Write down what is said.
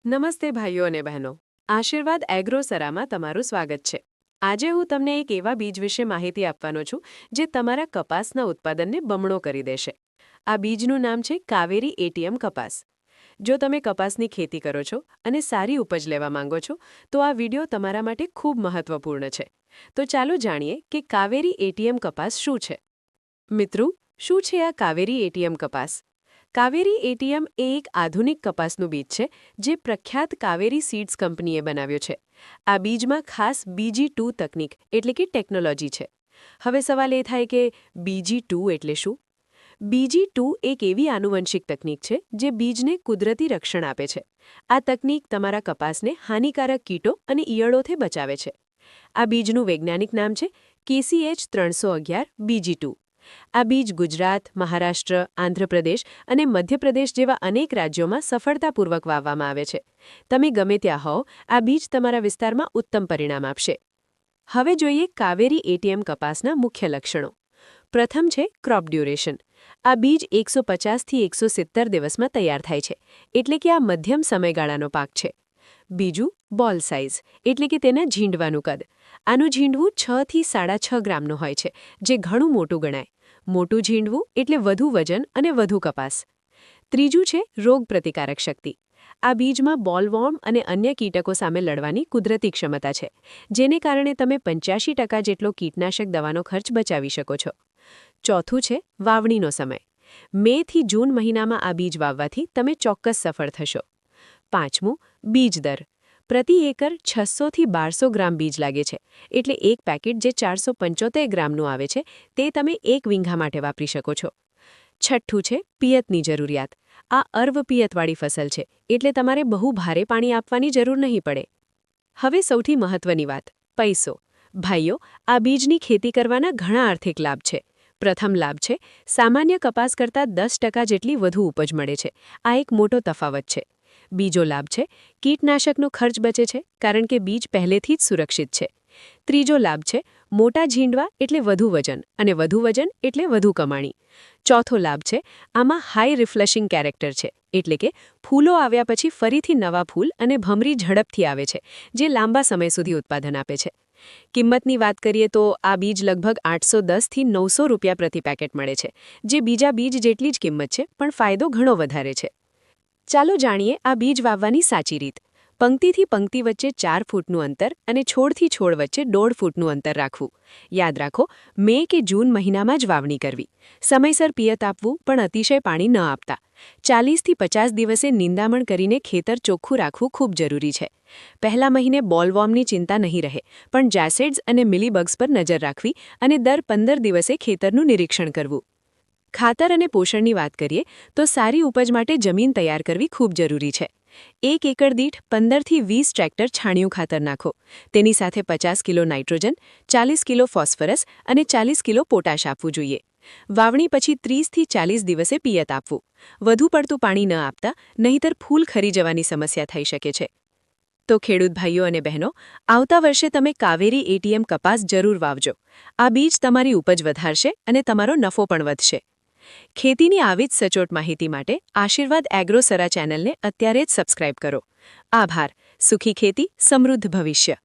નમસ્તે ભાઈઓ અને બહેનો, આશીર્વાદ એગ્રોસરામાં તમારું સ્વાગત છે. આજે હું તમને એક એવા બીજ વિશે માહિતી આપવાનો છું જે તમારા કપાસના ઉત્પાદનને બમણો કરી દેશે. આ બીજનું નામ છે કાવેરી એટીએમ કપાસ. જો તમે કપાસની ખેતી કરો છો અને સારી ઉપજ લેવા માંગો છો તો આ વિડિયો તમારા માટે ખૂબ મહત્વપૂર્ણ છે. તો ચાલો જાણીએ કે કાવેરી એટીએમ કપાસ શું છે. મિત્રો, શું છે આ કાવેરી એટીએમ કપાસ? કાવેરી એટીએમ એ એક આધુનિક કપાસનું બીજ છે જે પ્રખ્યાત કાવેરી સીડ્સ કંપનીએ બનાવ્યો છે. આ બીજમાં ખાસ BG2 તકનીક એટલે કે ટેકનોલોજી છે. હવે સવાલ એ થાય કે BG2 એટલે શું? BG2 એક એવી આનુવંશિક તકનીક છે જે બીજને કુદરતી રક્ષણ આપે છે. આ તકનીક તમારા કપાસને હાનિકારક કીટો અને ઈયળોથી બચાવે છે. આ બીજનું વૈજ્ઞાનિક નામ છે KCH 311 BG2. આ બીજ ગુજરાત, મહારાષ્ટ્ર, આંધ્રપ્રદેશ અને મધ્યપ્રદેશ જેવા અનેક રાજ્યોમાં સફળતાપૂર્વક વાવવામાં આવે છે. તમે ગમે ત્યાં હો, આ બીજ તમારા વિસ્તારમાં ઉત્તમ પરિણામ આપશે. હવે જોઈએ કાવેરી એટીએમ કપાસના મુખ્ય લક્ષણો. પ્રથમ છે ક્રોપ ડ્યુરેશન. આ બીજ 150થી 170 દિવસમાં તૈયાર થાય છે, એટલે કે આ મધ્યમ સમયગાળાનો પાક છે. બીજું બોલ સાઇઝ, એટલે કે તેના ઝીંડવાનું કદ. આનું ઝીંડવું 6 થી 6.5 ગ્રામનું હોય છે, જે ઘણું મોટું ગણાય. મોટું ઝીંડવું એટલે વધુ વજન અને વધુ કપાસ. ત્રીજું છે રોગ પ્રતિકારક શક્તિ. આ બીજમાં બોલવોર્મ અને અન્ય કીટકો સામે લડવાની કુદરતી ક્ષમતા છે, જેને કારણે તમે 85% જેટલો કીટનાશક દવાનો ખર્ચ બચાવી શકો છો. ચોથું છે વાવણીનો સમય. મે થી જૂન મહિનામાં આ બીજ વાવવાથી તમે ચોક્કસ સફળ થશો. પાંચમું બીજ દર. પ્રતિ એકર 600 થી 1200 ગ્રામ બીજ લાગે છે, એટલે એક પેકેટ જે 475 ગ્રામનું આવે છે તે તમે એક વીંઘા માટે વાપરી શકો છો. છઠ્ઠું છે પિયતની જરૂરિયાત. આ અર્વપિયતવાળી ફસલ છે, એટલે તમારે બહુ ભારે પાણી આપવાની જરૂર નહીં પડે. હવે સૌથી મહત્વની વાત, પૈસો. ભાઈઓ, આ બીજની ખેતી કરવાના ઘણા આર્થિક લાભ છે. પ્રથમ લાભ છે સામાન્ય કપાસ કરતાં 10% જેટલી વધુ ઉપજ મળે છે. આ એક મોટો તફાવત છે. બીજો લાભ છે કીટનાશકનો ખર્ચ બચે છે, કારણ કે બીજ પહેલેથી જ સુરક્ષિત છે. ત્રીજો લાભ છે મોટા ઝીંડવા એટલે વધુ વજન, અને વધુ વજન એટલે વધુ કમાણી. ચોથો લાભ છે આમાં હાઈ રિફ્લેશિંગ કેરેક્ટર છે, એટલે કે ફૂલો આવ્યા પછી ફરીથી નવા ફૂલ અને ભમરી ઝડપથી આવે છે, જે લાંબા સમય સુધી ઉત્પાદન આપે છે. કિંમતની વાત કરીએ તો આ બીજ લગભગ 810 થી 900 રૂપિયા પ્રતિ પેકેટ મળે છે, જે બીજા બીજ જેટલી જ કિંમત છે, પણ ફાયદો ઘણો વધારે છે. ચાલો જાણીએ આ બીજ વાવવાની સાચી રીત. પંક્તિથી પંક્તિ વચ્ચે 4 ફૂટનું અંતર અને છોડથી છોડ વચ્ચે 1.5 ફૂટનું અંતર રાખવું. યાદ રાખો, મે કે જૂન મહિનામાં જ વાવણી કરવી. સમયસર પિયત આપવું, પણ અતિશય પાણી ન આપતા. 40 થી 50 દિવસે નિંદામણ કરીને ખેતર ચોખ્ખું રાખવું ખૂબ જરૂરી છે. પહેલા મહિને બોલવોર્મની ચિંતા નહીં રહે, પણ જેસિડ્સ અને મિલીબગ્સ પર નજર રાખવી અને દર 15 દિવસે ખેતરનું નિરીક્ષણ કરવું. ખાતર અને પોષણની વાત કરીએ તો સારી ઉપજ માટે જમીન તૈયાર કરવી ખૂબ જરૂરી છે. 1 એકર દીઠ 15 થી 20 ટ્રેક્ટર છાણિયું ખાતર નાખો. તેની સાથે 50 કિલો નાઇટ્રોજન, 40 કિલો ફોસ્ફરસ અને 40 કિલો પોટાશ આપવું જોઈએ. વાવણી પછી 30 થી 40 દિવસે પિયત આપવું. વધુ પડતું પાણી ન આપતા, નહીંતર ફૂલ ખરી જવાની સમસ્યા થઈ શકે છે. તો ખેડૂત ભાઈઓ અને બહેનો, આવતા વર્ષે તમે કાવેરી એટીએમ કપાસ જરૂર વાવજો. આ બીજ તમારી ઉપજ વધારશે અને તમારો નફો પણ વધશે. ખેતીની આવી જ સચોટ માહિતી માટે આશીર્વાદ એગ્રોસરા ચેનલને અત્યારે જ સબસ્ક્રાઇબ કરો. આભાર. સુખી ખેતી, સમૃદ્ધ ભવિષ્ય.